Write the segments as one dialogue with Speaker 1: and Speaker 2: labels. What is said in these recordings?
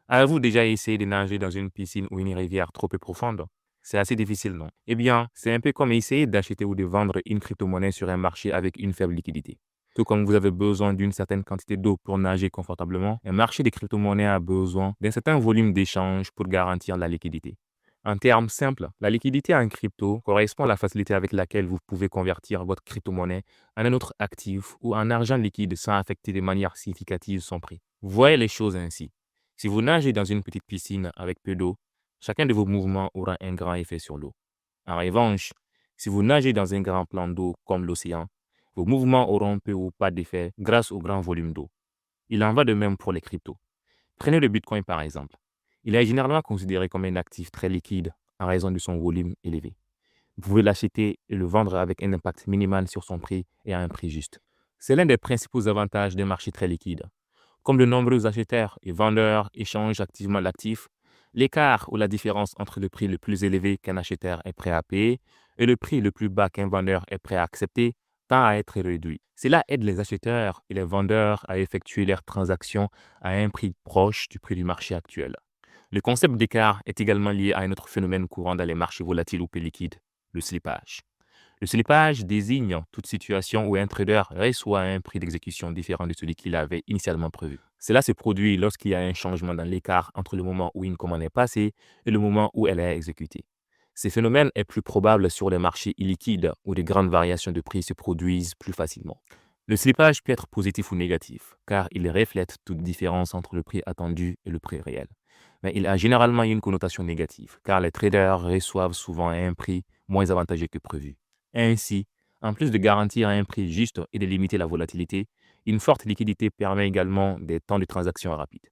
Speaker 1: Avez-vous déjà essayé de nager dans une piscine ou une rivière trop peu profonde? C'est assez difficile, non? Eh bien, c'est un peu comme essayer d'acheter ou de vendre une crypto-monnaie sur un marché avec une faible liquidité. Tout comme vous avez besoin d'une certaine quantité d'eau pour nager confortablement, un marché de crypto-monnaies a besoin d'un certain volume d'échanges pour garantir la liquidité. En termes simples, la liquidité en crypto correspond à la facilité avec laquelle vous pouvez convertir votre crypto-monnaie en un autre actif ou en argent liquide sans affecter de manière significative son prix. Voyez les choses ainsi. Si vous nagez dans une petite piscine avec peu d'eau, chacun de vos mouvements aura un grand effet sur l'eau. En revanche, si vous nagez dans un grand plan d'eau comme l'océan, vos mouvements auront peu ou pas d'effet grâce au grand volume d'eau. Il en va de même pour les cryptos. Prenez le Bitcoin par exemple. Il est généralement considéré comme un actif très liquide en raison de son volume élevé. Vous pouvez l'acheter et le vendre avec un impact minimal sur son prix et à un prix juste. C'est l'un des principaux avantages d'un marché très liquide. Comme de nombreux acheteurs et vendeurs échangent activement l'actif, l'écart ou la différence entre le prix le plus élevé qu'un acheteur est prêt à payer et le prix le plus bas qu'un vendeur est prêt à accepter tend à être réduit. Cela aide les acheteurs et les vendeurs à effectuer leurs transactions à un prix proche du prix du marché actuel. Le concept d'écart est également lié à un autre phénomène courant dans les marchés volatiles ou peu liquides, le slippage. Le slippage désigne toute situation où un trader reçoit un prix d'exécution différent de celui qu'il avait initialement prévu. Cela se produit lorsqu'il y a un changement dans l'écart entre le moment où une commande est passée et le moment où elle est exécutée. Ce phénomène est plus probable sur les marchés illiquides où de grandes variations de prix se produisent plus facilement. Le slippage peut être positif ou négatif, car il reflète toute différence entre le prix attendu et le prix réel. Mais il a généralement une connotation négative, car les traders reçoivent souvent un prix moins avantageux que prévu. Ainsi, en plus de garantir un prix juste et de limiter la volatilité, une forte liquidité permet également des temps de transaction rapides.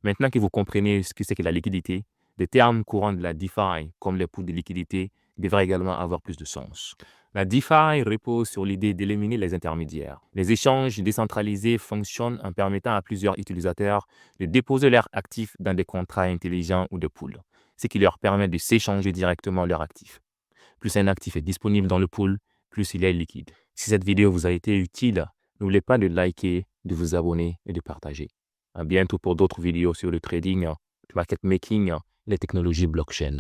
Speaker 1: Maintenant que vous comprenez ce que c'est que la liquidité, des termes courants de la DeFi, comme les poules de liquidité, devraient également avoir plus de sens. La DeFi repose sur l'idée d'éliminer les intermédiaires. Les échanges décentralisés fonctionnent en permettant à plusieurs utilisateurs de déposer leurs actifs dans des contrats intelligents ou de pools, ce qui leur permet de s'échanger directement leurs actifs. Plus un actif est disponible dans le pool, plus il est liquide. Si cette vidéo vous a été utile, n'oubliez pas de liker, de vous abonner et de partager. À bientôt pour d'autres vidéos sur le trading, le market making et les technologies blockchain.